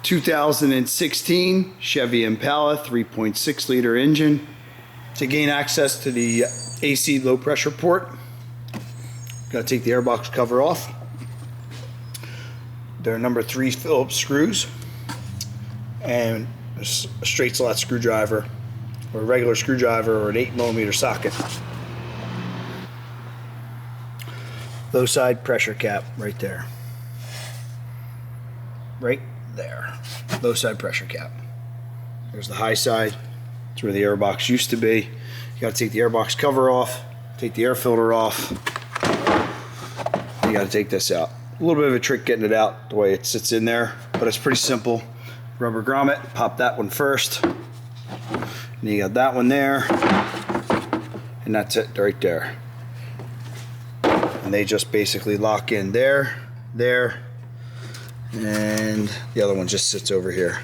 2016 Chevy Impala 3.6 liter engine. To gain access to the AC low pressure port, got to take the airbox cover off. There are number 3 Phillips screws and a straight slot screwdriver, or a regular screwdriver, or an 8mm socket. Low side pressure cap right there. Right there. Low side pressure cap. There's the high side. It's where the airbox used to be. You got to take the airbox cover off, take the air filter off. You got to take this out. A little bit of a trick getting it out the way it sits in there, but it's pretty simple. Rubber grommet, pop that one first. And you got that one there. And that's it right there. And they just basically lock in there, there, and the other one just sits over here.